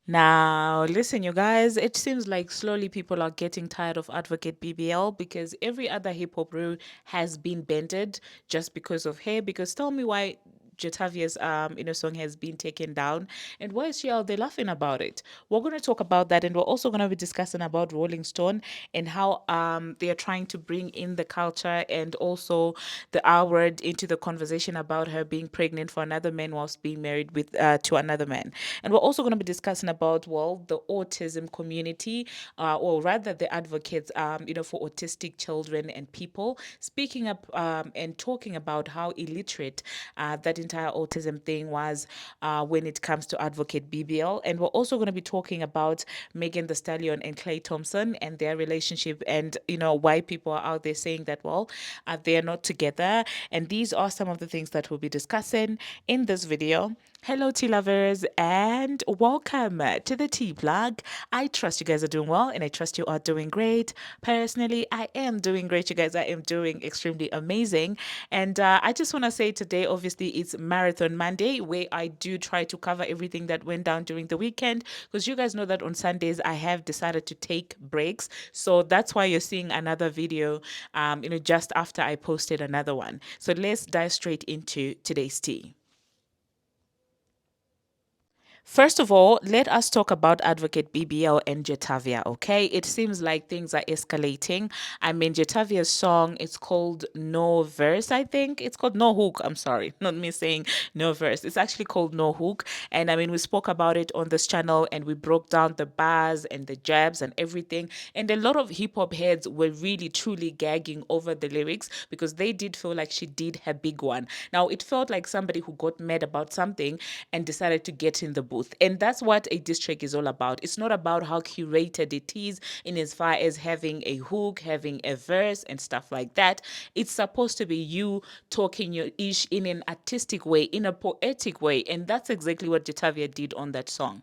Now, listen, you guys, it seems like slowly people are getting tired of Advocate BBL because every other hip hop rule has been bended just because of her. Because tell me why Jatavia's song has been taken down, and why is she out there laughing about it? We're going to talk about that, and we're also going to be discussing about Rolling Stone and how they are trying to bring in the culture and also the R word into the conversation about her being pregnant for another man whilst being married with to another man. And we're also going to be discussing about, well, the autism community, or rather the advocates, for autistic children and people, speaking up and talking about how illiterate that entire autism thing was when it comes to Advocate BBL. And we're also going to be talking about Megan the Stallion and Klay Thompson and their relationship, and why people are out there saying that, well, they're not together. And these are some of the things that we'll be discussing in this video. Hello, tea lovers, and welcome to the tea plug. I trust you guys are doing well, and I trust you are doing great. Personally, I am doing great, you guys. I am doing extremely amazing. And I just want to say today, obviously, it's Marathon Monday, where I do try to cover everything that went down during the weekend. Because you guys know that on Sundays, I have decided to take breaks. So that's why you're seeing another video, just after I posted another one. So let's dive straight into today's tea. First of all, let us talk about Advocate BBL and Jatavia, okay? It seems like things are escalating. I mean, Jatavia's song, it's called No Verse, I think. It's called No Hook. I'm sorry, not me saying no verse. It's actually called No Hook. And I mean, we spoke about it on this channel and we broke down the bars and the jabs and everything. And a lot of hip hop heads were really, truly gagging over the lyrics because they did feel like she did her big one. Now, it felt like somebody who got mad about something and decided to get in the booth. And that's what a diss track is all about. It's not about how curated it is in as far as having a hook, having a verse, and stuff like that. It's supposed to be you talking your ish in an artistic way, in a poetic way. And that's exactly what Jatavia did on that song.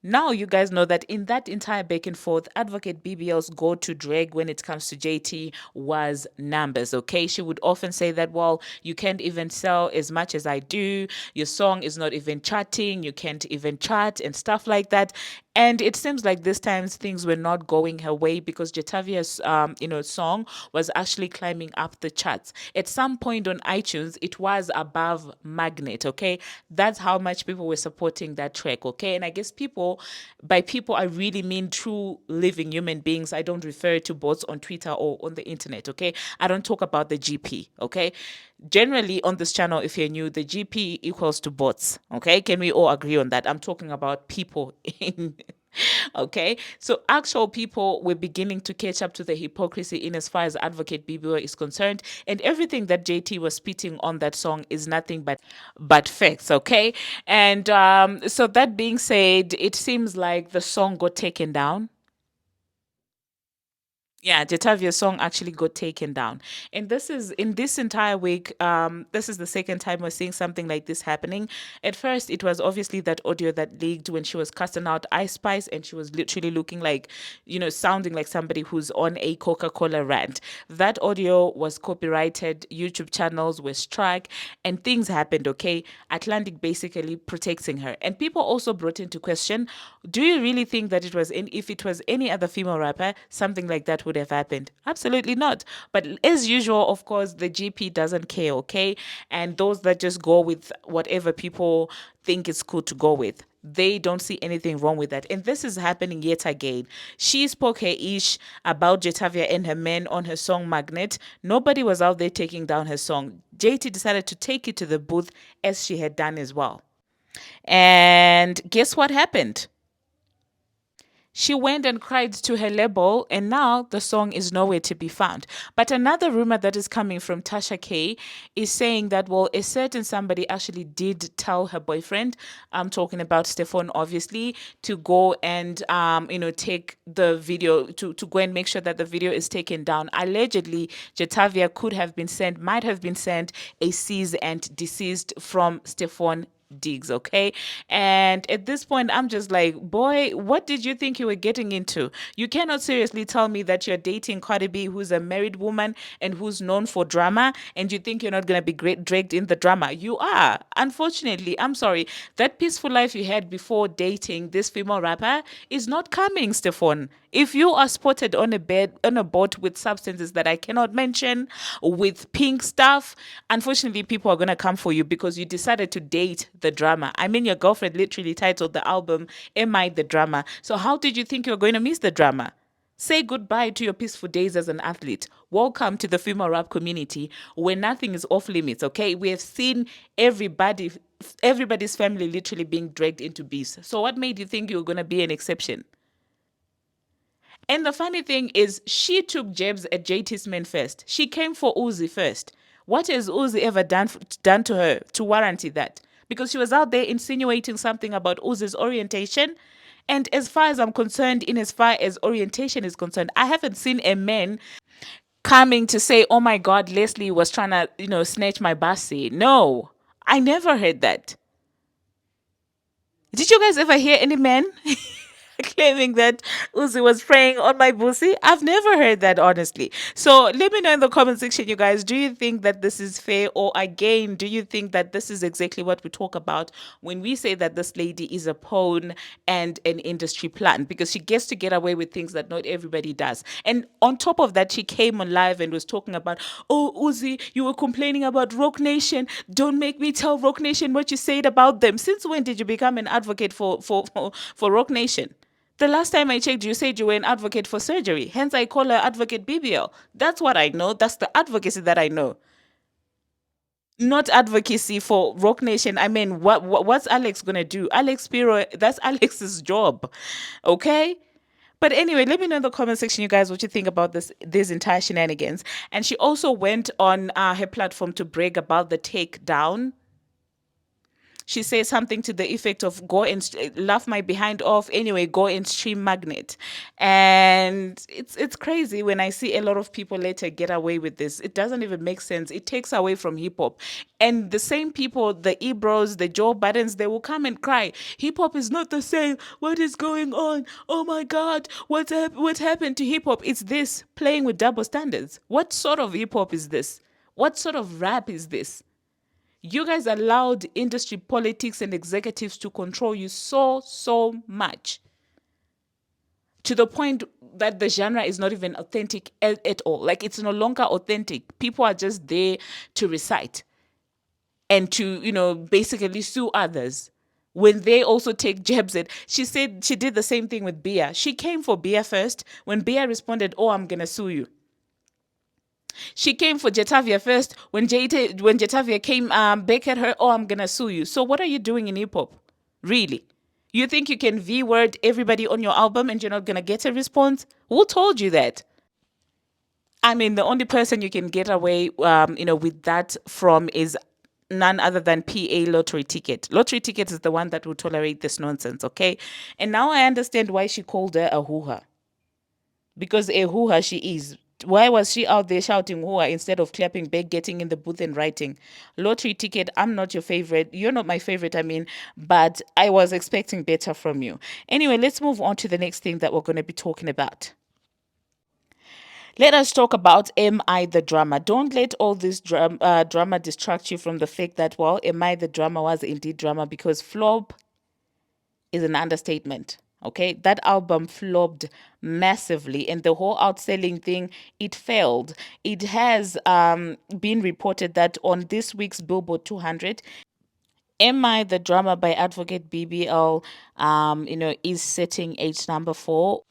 Now you guys know that in that entire back and forth, Advocate BBL's go-to drag when it comes to JT was numbers, okay? She would often say that, well, you can't even sell as much as I do. Your song is not even charting. You can't even chart and stuff like that. And it seems like this times things were not going her way because Jatavia's song was actually climbing up the charts. At some point on iTunes, it was above Magnet, okay? That's how much people were supporting that track, okay? And I guess people, by people I really mean true living human beings. I don't refer to bots on Twitter or on the internet, okay? I don't talk about the GP, okay? Generally on this channel, if you're new, the GP equals to bots, okay? Can we all agree on that? I'm talking about people in okay, so actual people were beginning to catch up to the hypocrisy in as far as Advocate BBO is concerned, and everything that JT was spitting on that song is nothing but facts, okay? And so that being said, it seems like the song got taken down. Yeah, Jatavia's song actually got taken down. And this is in this entire week, this is the second time we're seeing something like this happening. At first, it was obviously that audio that leaked when she was cussing out Ice Spice and she was literally looking like, sounding like somebody who's on a Coca-Cola rant. That audio was copyrighted, YouTube channels were struck, and things happened, okay? Atlantic basically protecting her. And people also brought into question, do you really think that if it was any other female rapper, something like that would have happened? Absolutely not. But as usual, of course, the GP doesn't care, okay? And those that just go with whatever people think is cool to go with, they don't see anything wrong with that. And this is happening yet again. She spoke her ish about Jatavia and her men on her song Magnet. Nobody was out there taking down her song. JT decided to take it to the booth as she had done as well. And guess what happened? She went and cried to her label, and now the song is nowhere to be found. But another rumor that is coming from Tasha K is saying that, well, a certain somebody actually did tell her boyfriend, I'm talking about Stefan, obviously, to go and, take the video, to go and make sure that the video is taken down. Allegedly, Jatavia might have been sent a cease and desist from Stefan digs, okay? And at this point, I'm just like, boy, what did you think you were getting into? You cannot seriously tell me that you're dating Cardi B, who's a married woman and who's known for drama, and you think you're not going to be dragged in the drama. You are. Unfortunately, I'm sorry. That peaceful life you had before dating this female rapper is not coming, Stefan. If you are spotted on a boat with substances that I cannot mention, with pink stuff, unfortunately people are gonna come for you because you decided to date the drama. I mean, your girlfriend literally titled the album "Am I the Drama?" So how did you think you were going to miss the drama? Say goodbye to your peaceful days as an athlete. Welcome to the female rap community where nothing is off limits, okay? We have seen everybody's family literally being dragged into beefs. So what made you think you were going to be an exception? And the funny thing is, she took jabs at JT's men first. She came for Uzi first. What has Uzi ever done to her to warranty that? Because she was out there insinuating something about Uzi's orientation. And as far as I'm concerned, in as far as orientation is concerned, I haven't seen a man coming to say, "Oh my God, Leslie was trying to, snatch my bussy." No, I never heard that. Did you guys ever hear any men claiming that Uzi was preying on my pussy? I've never heard that, honestly. So let me know in the comment section, you guys. Do you think that this is fair? Or again, do you think that this is exactly what we talk about when we say that this lady is a pawn and an industry plant? Because she gets to get away with things that not everybody does. And on top of that, she came on live and was talking about, "Oh, Uzi, you were complaining about Rock Nation. Don't make me tell Rock Nation what you said about them." Since when did you become an advocate for Rock Nation? The last time I checked, you said you were an advocate for surgery. Hence, I call her Advocate BBL. That's what I know. That's the advocacy that I know. Not advocacy for Rock Nation. I mean, what's Alex gonna do? Alex Spiro, that's Alex's job. Okay? But anyway, let me know in the comment section, you guys, what you think about these entire shenanigans. And she also went on her platform to brag about the takedown. She says something to the effect of, "Go and laugh my behind off anyway, go and stream Magnet." And it's crazy when I see a lot of people later get away with this. It doesn't even make sense. It takes away from hip hop. And the same people, the Ebros, the Joe Buttons, they will come and cry, "Hip hop is not the same. What is going on? Oh my God, what happened to hip hop?" It's this playing with double standards. What sort of hip hop is this? What sort of rap is this? You guys allowed industry politics and executives to control you so much, to the point that the genre is not even authentic at all. Like, it's no longer authentic. People are just there to recite and to, basically sue others when they also take jabs at. She said she did the same thing with Bia. She came for Bia first. When Bia responded, "Oh, I'm going to sue you." She came for Jatavia first. When Jatavia came back at her, "Oh, I'm gonna sue you." So what are you doing in hip hop? Really? You think you can V-word everybody on your album and you're not gonna get a response? Who told you that? I mean, the only person you can get away, with that from is none other than PA Lottery Ticket. Lottery Ticket is the one that will tolerate this nonsense, okay? And now I understand why she called her a hoo-ha. Because a hoo-ha she is. Why was she out there shouting hoo-ha instead of clapping back, getting in the booth and writing? Lottery Ticket, I'm not your favorite. You're not my favorite, I mean, but I was expecting better from you. Anyway, let's move on to the next thing that we're going to be talking about. Let us talk about Am I the Drama? Don't let all this drama distract you from the fact that, well, Am I the Drama was indeed drama, because flop is an understatement. Okay, that album flopped massively, and the whole outselling thing, it failed. It has been reported that on this week's Billboard 200, "Am I the Drama" by Advocate BBL, is sitting age number 4,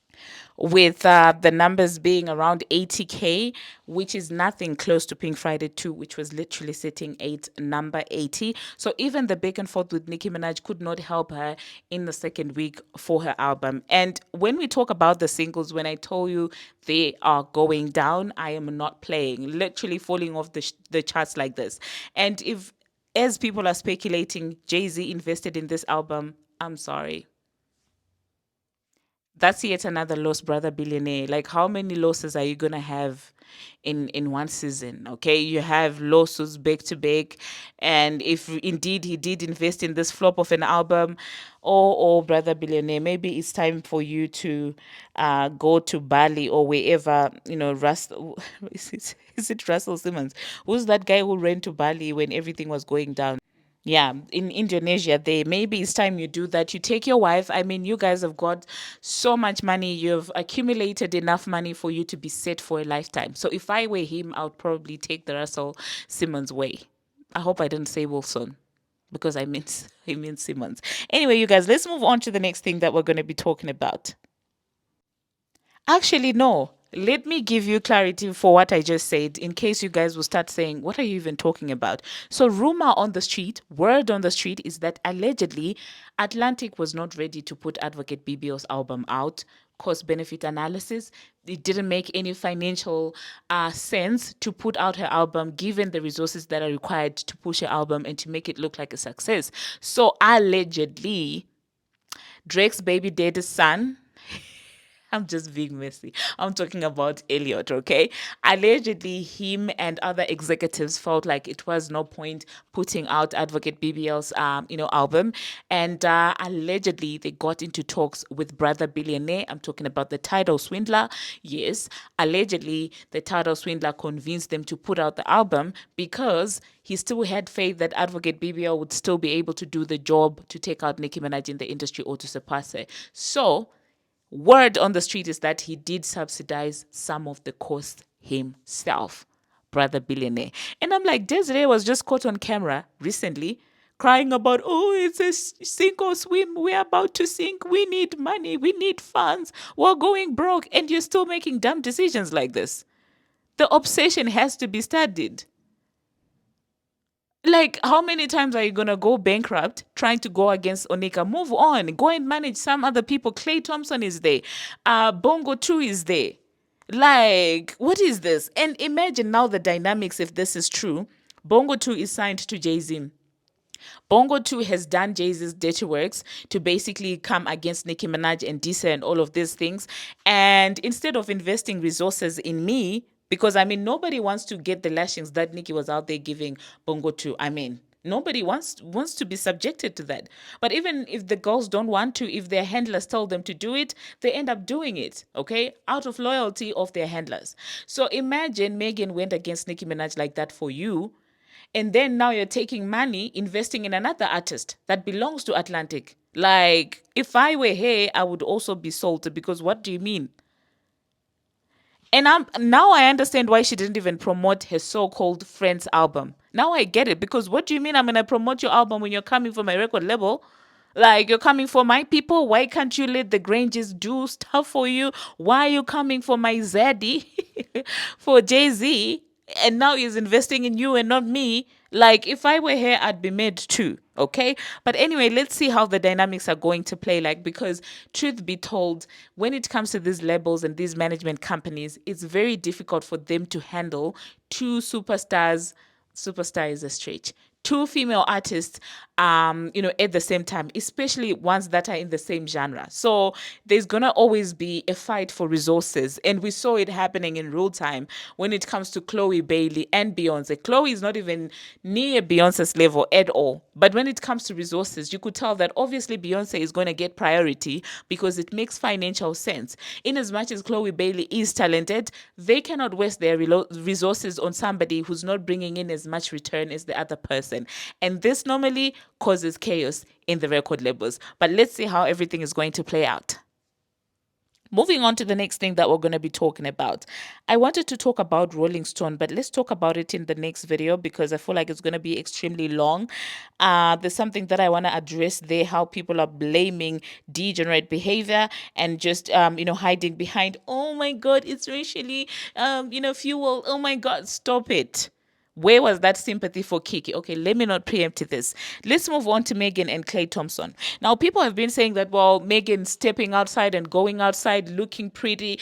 with the numbers being around 80K, which is nothing close to Pink Friday 2, which was literally sitting at number 80. So even the back and forth with Nicki Minaj could not help her in the second week for her album. And when we talk about the singles, when I told you they are going down, I am not playing, literally falling off the charts like this. And if, as people are speculating, Jay-Z invested in this album, I'm sorry. That's yet another lost brother billionaire. Like, how many losses are you gonna have in one season? Okay, you have lawsuits back to back, and if indeed he did invest in this flop of an album, or brother billionaire, maybe it's time for you to go to Bali or wherever. Russell is it Russell Simmons? Who's that guy who ran to Bali when everything was going down? Yeah, in Indonesia, there maybe it's time you do that. You take your wife. I mean, you guys have got so much money. You've accumulated enough money for you to be set for a lifetime. So if I were him, I would probably take the Russell Simmons way. I hope I didn't say Wilson because I meant I meant Simmons. Anyway, you guys, let's move on to the next thing that we're going to be talking about. Actually, no. Let me give you clarity for what I just said in case you guys will start saying, what are you even talking about? So, rumor on the street, word on the street is that allegedly Atlantic was not ready to put Advocate BBL's album out. Cost benefit analysis. It didn't make any financial sense to put out her album given the resources that are required to push her album and to make it look like a success. So, allegedly, Drake's baby daddy's son, I'm just being messy. I'm talking about Elliot, okay? Allegedly, him and other executives felt like it was no point putting out Advocate BBL's, album, and allegedly they got into talks with Brother Billionaire. I'm talking about the title swindler. Yes, allegedly the title swindler convinced them to put out the album because he still had faith that Advocate BBL would still be able to do the job to take out Nicki Minaj in the industry or to surpass her. So word on the street is that he did subsidize some of the cost himself, brother billionaire. And I'm like, Desiree was just caught on camera recently crying about, oh, it's a sink or swim. We're about to sink. We need money. We need funds. We're going broke. And you're still making dumb decisions like this. The obsession has to be studied. Like, how many times are you gonna go bankrupt trying to go against Onika? Move on, go and manage some other people. Klay Thompson is there, Bongo 2 is there. Like, what is this? And imagine now the dynamics if this is true. Bongo 2 is signed to Jay-Z. Bongo 2 has done Jay-Z's dirty works to basically come against Nicki Minaj and Disa and all of these things. And instead of investing resources in me, because I mean, nobody wants to get the lashings that Nicki was out there giving Bongo 2. I mean, nobody wants to be subjected to that. But even if the girls don't want to, if their handlers tell them to do it, they end up doing it, okay? Out of loyalty of their handlers. So imagine Megan went against Nicki Minaj like that for you. And then now you're taking money, investing in another artist that belongs to Atlantic. Like, if I were here, I would also be salted because what do you mean? And now I understand why she didn't even promote her so-called Friends album. Now I get it because what do you mean I'm gonna promote your album when you're coming from my record label? Like, you're coming for my people. Why can't you let the Granges do stuff for you? Why are you coming for my Zaddy, for Jay-Z? And now he's investing in you and not me. Like, if I were here, I'd be mad too. Okay. But anyway, let's see how the dynamics are going to play. Like, because truth be told, when it comes to these labels and these management companies, it's very difficult for them to handle two superstars. Superstar is a stretch, two female artists at the same time, especially ones that are in the same genre. So there's gonna always be a fight for resources, and we saw it happening in real time when it comes to Chloe Bailey and Beyonce. Chloe is not even near Beyonce's level at all, but when it comes to resources, you could tell that obviously Beyonce is going to get priority because it makes financial sense. In as much as Chloe Bailey is talented, they cannot waste their resources on somebody who's not bringing in as much return as the other person. And this normally causes chaos in the record labels. But let's see how everything is going to play out. Moving on to the next thing that we're going to be talking about. I wanted to talk about Rolling Stone, but let's talk about it in the next video because I feel like it's going to be extremely long. There's something that I want to address there, how people are blaming degenerate behavior and just, hiding behind, oh my God, it's racially, fuel. Oh my God, stop it. Where was that sympathy for Kiki? Okay, let me not preempt this. Let's move on to Megan and Klay Thompson. Now, people have been saying that, well, Megan stepping outside and going outside looking pretty,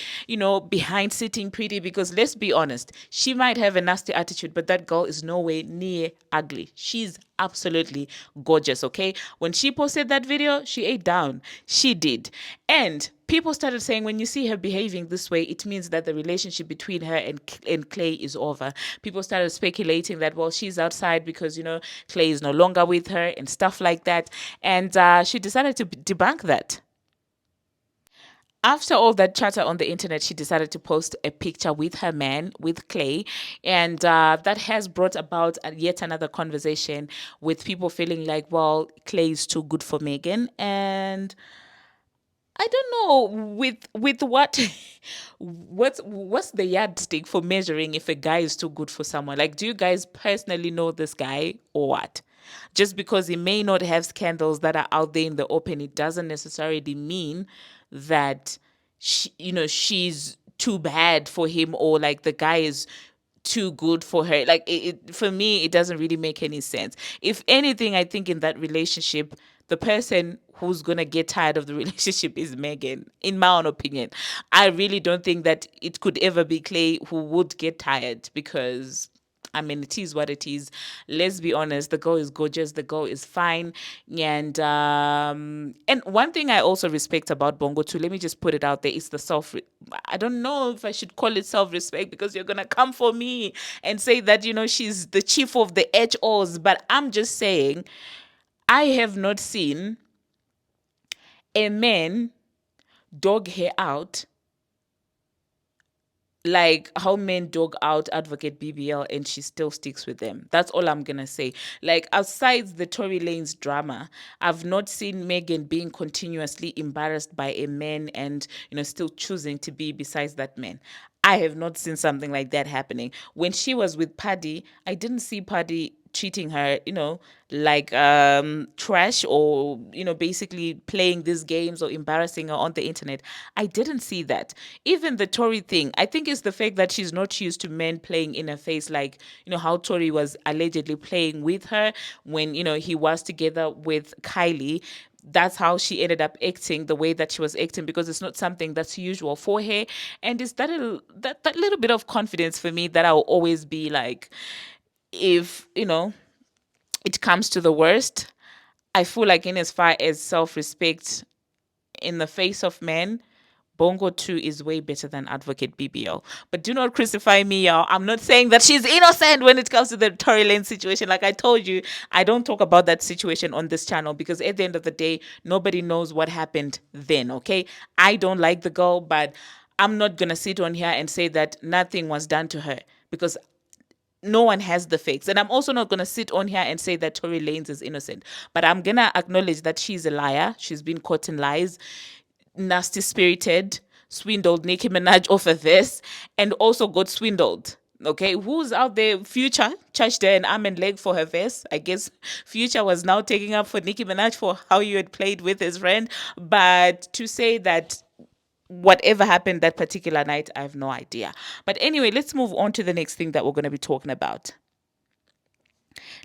behind sitting pretty, because let's be honest, she might have a nasty attitude, but that girl is nowhere near ugly. She's absolutely gorgeous, okay? When she posted that video, she ate down. She did. And people started saying when you see her behaving this way, it means that the relationship between her and Klay is over. People started speculating that, well, she's outside because, Klay is no longer with her and stuff like that. And she decided to debunk that. After all that chatter on the internet, she decided to post a picture with her man, with Klay. And that has brought about yet another conversation with people feeling like, well, Klay is too good for Megan. And I don't know with what what's the yardstick for measuring if a guy is too good for someone. Like, do you guys personally know this guy or what? Just because he may not have scandals that are out there in the open, it doesn't necessarily mean that she's too bad for him, or like the guy is too good for her. Like, for me, it doesn't really make any sense. If anything, I think in that relationship, the person who's gonna get tired of the relationship is Megan, in my own opinion. I really don't think that it could ever be Klay who would get tired, because I mean, it is what it is. Let's be honest. The girl is gorgeous. The girl is fine. And one thing I also respect about Bongo too, let me just put it out there, is the I don't know if I should call it self-respect, because you're gonna come for me and say that, she's the chief of the HOs. But I'm just saying, I have not seen a man dog her out like how men dog out Advocate BBL, and she still sticks with them. That's all I'm gonna say. Like, outside the Tory Lanez drama, I've not seen Megan being continuously embarrassed by a man and still choosing to be besides that man. I have not seen something like that happening. When she was with Paddy, I didn't see Paddy treating her, like trash, or basically playing these games or embarrassing her on the internet. I didn't see that. Even the Tory thing, I think it's the fact that she's not used to men playing in her face, like how Tory was allegedly playing with her when he was together with Kylie. That's how she ended up acting the way that she was acting, because it's not something that's usual for her. And it's that little bit of confidence for me that I'll always be like, if it comes to the worst, I feel like in as far as self-respect in the face of men, Bongo 2 is way better than Advocate BBL. But do not crucify me, y'all. I'm not saying that she's innocent when it comes to the Tory Lane situation. Like I told you, I don't talk about that situation on this channel, because at the end of the day, nobody knows what happened then, okay? I don't like the girl, but I'm not going to sit on here and say that nothing was done to her, because no one has the facts. And I'm also not going to sit on here and say that Tory Lanez is innocent. But I'm going to acknowledge that she's a liar. She's been caught in lies, nasty spirited, swindled Nicki Minaj off of this, and also got swindled. Okay, who's out there? Future charged her an arm and leg for her verse. I guess Future was now taking up for Nicki Minaj for how you had played with his friend. But to say that whatever happened that particular night, I have no idea. But anyway, let's move on to the next thing that we're going to be talking about.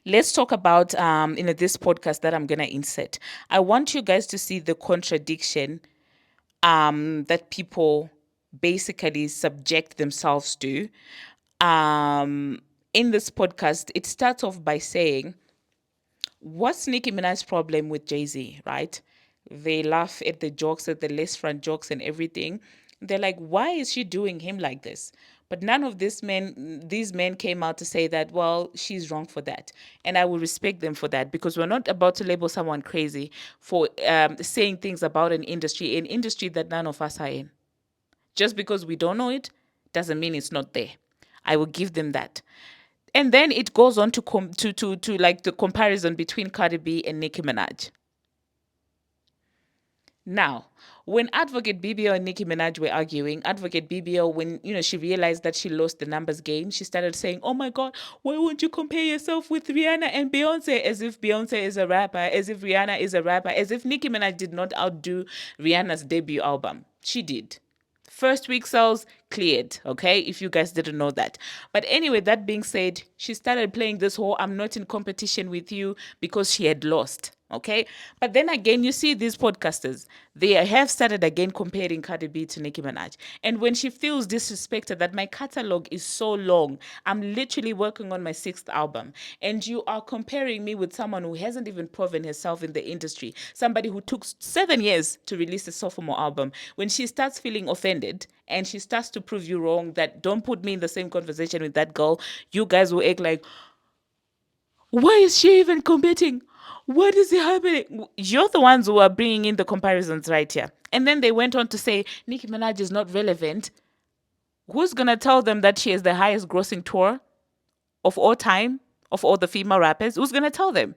Let's talk about this podcast that I'm going to insert. I want you guys to see the contradiction that people basically subject themselves to. In this podcast, it starts off by saying, what's Nicki Minaj's problem with Jay-Z, right? They laugh at the jokes, at the less front jokes and everything. They're like, why is she doing him like this? But none of these men came out to say that, well, she's wrong for that. And I will respect them for that, because we're not about to label someone crazy for saying things about an industry that none of us are in. Just because we don't know it doesn't mean it's not there. I will give them that. And then it goes on to like the comparison between Cardi B and Nicki Minaj. Now, when Advocate BBL and Nicki Minaj were arguing, Advocate BBL, when she realized that she lost the numbers game, she started saying, "Oh my God, why won't you compare yourself with Rihanna and Beyonce?" As if Beyonce is a rapper, as if Rihanna is a rapper, as if Nicki Minaj did not outdo Rihanna's debut album. She did. First week sales cleared, okay? If you guys didn't know that. But anyway, that being said, she started playing this whole "I'm not in competition with you" because she had lost. Okay. But then again, you see these podcasters, they have started again comparing Cardi B to Nicki Minaj. And when she feels disrespected that my catalog is so long, I'm literally working on my 6th album. And you are comparing me with someone who hasn't even proven herself in the industry, somebody who took 7 years to release a sophomore album. When she starts feeling offended and she starts to prove you wrong, that don't put me in the same conversation with that girl, you guys will act like, why is she even competing? What is happening? You're the ones who are bringing in the comparisons right here. And then they went on to say Nicki Minaj is not relevant. Who's going to tell them that she has the highest grossing tour of all time, of all the female rappers? Who's going to tell them?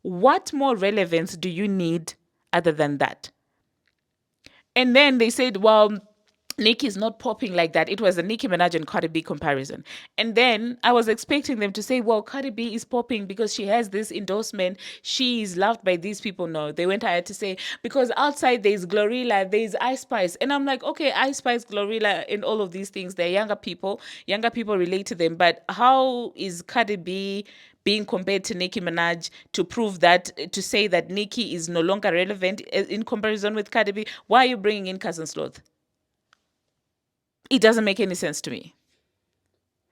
What more relevance do you need other than that? And then they said, well, Nicki is not popping like that. It was a Nicki Minaj and Cardi B comparison. And then I was expecting them to say, well, Cardi B is popping because she has this endorsement. She is loved by these people. No, they went ahead to say, because outside there's Glorilla, there's Ice Spice. And I'm like, okay, Ice Spice, Glorilla, and all of these things, they're younger people. Younger people relate to them. But how is Cardi B being compared to Nicki Minaj to prove that, to say that Nicki is no longer relevant in comparison with Cardi B? Why are you bringing in Cousin Sloth? It doesn't make any sense to me.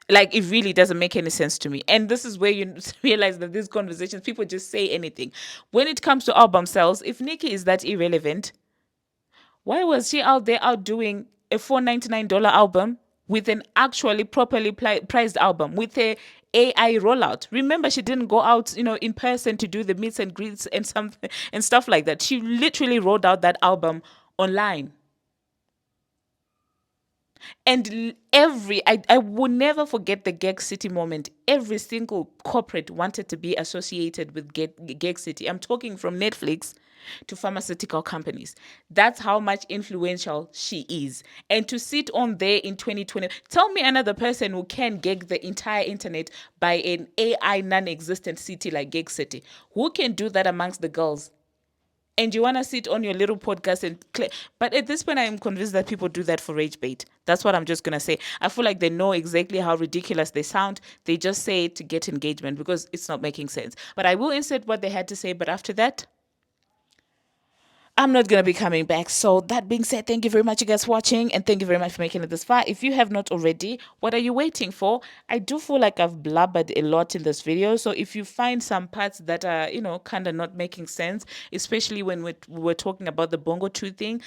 Like, it really doesn't make any sense to me. And this is where you realize that these conversations, people just say anything. When it comes to album sales, if Nicki is that irrelevant, why was she out there out doing a $499 album with an actually properly priced album with a AI rollout? Remember, she didn't go out, in person to do the meets and greets and something and stuff like that. She literally rolled out that album online. And I will never forget the Gag City moment. Every single corporate wanted to be associated with Gag City. I'm talking from Netflix to pharmaceutical companies. That's how much influential she is. And to sit on there in 2020, tell me another person who can gag the entire internet by an AI non-existent city like Gag City. Who can do that amongst the girls? And you want to sit on your little podcast and but at this point, I am convinced that people do that for rage bait. That's what I'm just going to say. I feel like they know exactly how ridiculous they sound. They just say it to get engagement because it's not making sense. But I will insert what they had to say. But after that, I'm not going to be coming back. So that being said, thank you very much, you guys, for watching. And thank you very much for making it this far. If you have not already, what are you waiting for? I do feel like I've blubbered a lot in this video. So if you find some parts that are, kind of not making sense, especially when we're talking about the Bongo 2 thing,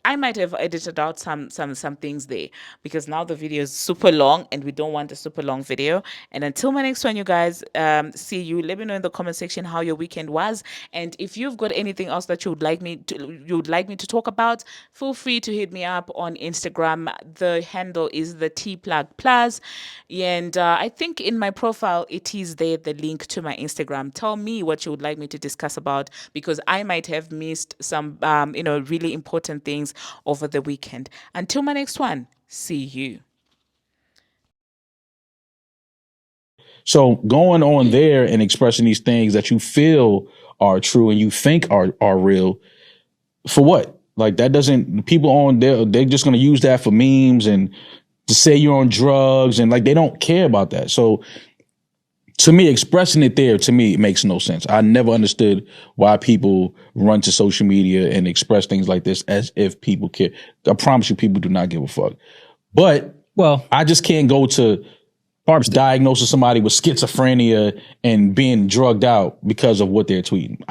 I might have edited out some things there because now the video is super long and we don't want a super long video. And until my next one, you guys, see you. Let me know in the comment section how your weekend was, and if you've got anything else that you would like me to talk about, feel free to hit me up on Instagram. The handle is the T Plug Plus, and I think in my profile it is there, the link to my Instagram. Tell me what you would like me to discuss about because I might have missed some really important things over the weekend. Until my next one, see you. So going on there and expressing these things that you feel are true and you think are real, for what? Like, that doesn't, people on there, they're just going to use that for memes and to say you're on drugs, and like, they don't care about that. So to me, expressing it there, to me, it makes no sense. I never understood why people run to social media and express things like this as if people care. I promise you, people do not give a fuck. But, well, I just can't go to diagnosing somebody with schizophrenia and being drugged out because of what they're tweeting.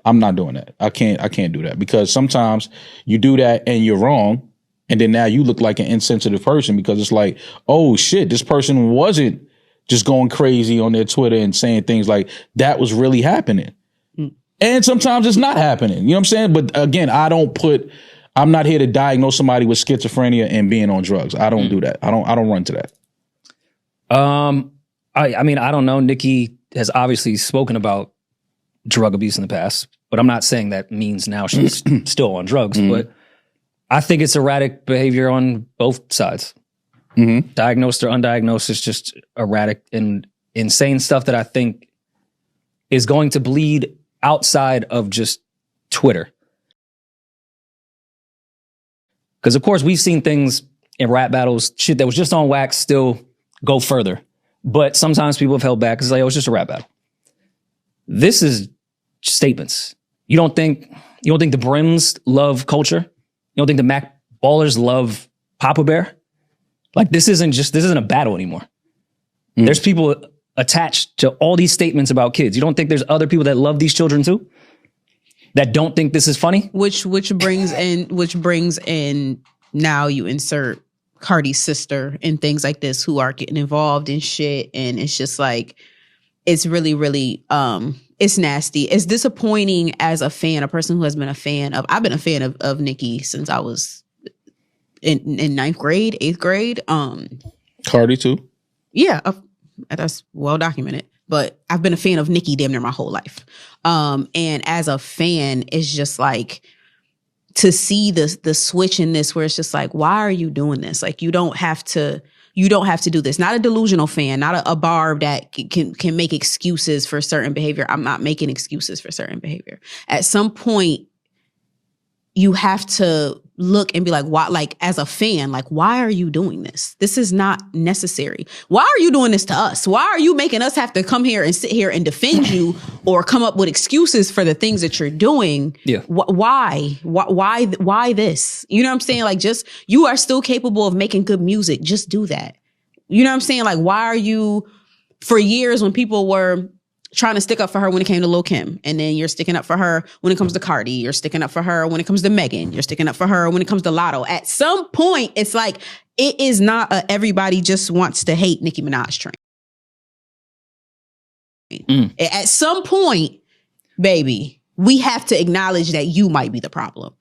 I'm not doing that. I can't do that, because sometimes you do that and you're wrong. And then now you look like an insensitive person, because it's like, oh shit, this person wasn't just going crazy on their Twitter and saying things like that was really happening. And sometimes it's not happening. You know what I'm saying? But again, I'm not here to diagnose somebody with schizophrenia and being on drugs. I don't do that. I don't run to that. I mean, I don't know. Nicki has obviously spoken about drug abuse in the past, but I'm not saying that means now she's still on drugs. But I think it's erratic behavior on both sides. Diagnosed or undiagnosed, it's just erratic and insane stuff that I think is going to bleed outside of just Twitter. Because, of course, we've seen things in rap battles, shit that was just on wax still go further. But sometimes people have held back because it's like, oh, it's just a rap battle. This is statements. You don't think the Brims love culture? You don't think the Mac Ballers love Papa Bear? Like this isn't a battle anymore. There's people attached to all these statements about kids. You don't think there's other people that love these children too? That don't think this is funny? Which brings in now you insert Cardi's sister and things like this who are getting involved in shit, and it's just like it's really, really it's nasty. It's disappointing as a fan, a person who has been a fan of. I've been a fan of Nicki since I was in ninth grade, 8th grade. Cardi too. Yeah, that's well documented. But I've been a fan of Nicki damn near my whole life. And as a fan, it's just like to see the switch in this where it's just like, why are you doing this? Like you don't have to do this. Not a delusional fan, not a barb that can make excuses for certain behavior. I'm not making excuses for certain behavior. At some point, you have to look and be like, why, like as a fan, like, why are you doing this? This is not necessary. Why are you doing this to us? Why are you making us have to come here and sit here and defend you or come up with excuses for the things that you're doing? Yeah. Why this? You know what I'm saying? Like just, you are still capable of making good music. Just do that. You know what I'm saying? Like, why are you, for years when people were trying to stick up for her when it came to Lil' Kim, and then you're sticking up for her when it comes to Cardi, you're sticking up for her when it comes to Megan, you're sticking up for her when it comes to Lotto. At some point, it's like, it is not everybody just wants to hate Nicki Minaj train. At some point, baby, we have to acknowledge that you might be the problem.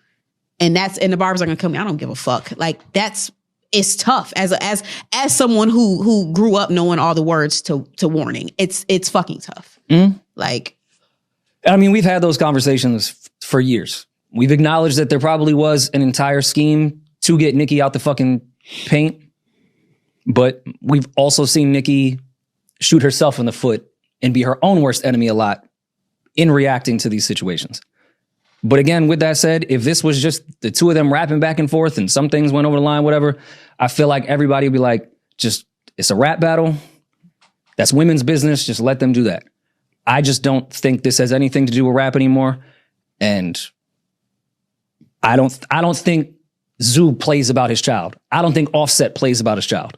And the barbers are gonna come, I don't give a fuck. Like it's tough as someone who grew up knowing all the words to Warning. It's fucking tough. Like, I mean, we've had those conversations for years. We've acknowledged that there probably was an entire scheme to get Nicki out the fucking paint, but we've also seen Nicki shoot herself in the foot and be her own worst enemy a lot in reacting to these situations. But again, with that said, if this was just the two of them rapping back and forth and some things went over the line, whatever, I feel like everybody would be like, just, it's a rap battle. That's women's business. Just let them do that. I just don't think this has anything to do with rap anymore. And I don't think Zoo plays about his child. I don't think Offset plays about his child.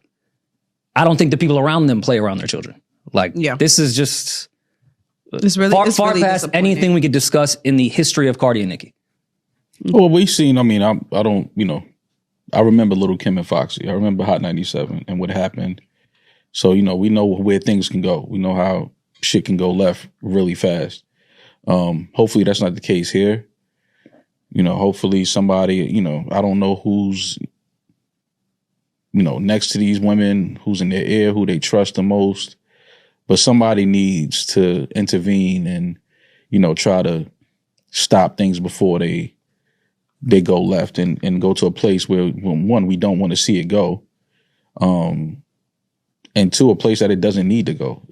I don't think the people around them play around their children. Like, this is just far past anything we could discuss in the history of Cardi and Nicki. Well, we've seen, I mean, I don't, I remember Little Kim and Foxy. I remember Hot 97 and what happened. So, we know where things can go. We know how shit can go left really fast. Hopefully that's not the case here. Hopefully somebody, I don't know who's, next to these women, who's in their ear, who they trust the most. But somebody needs to intervene and, try to stop things before they go left and go to a place where, one, we don't want to see it go. And two, a place that it doesn't need to go.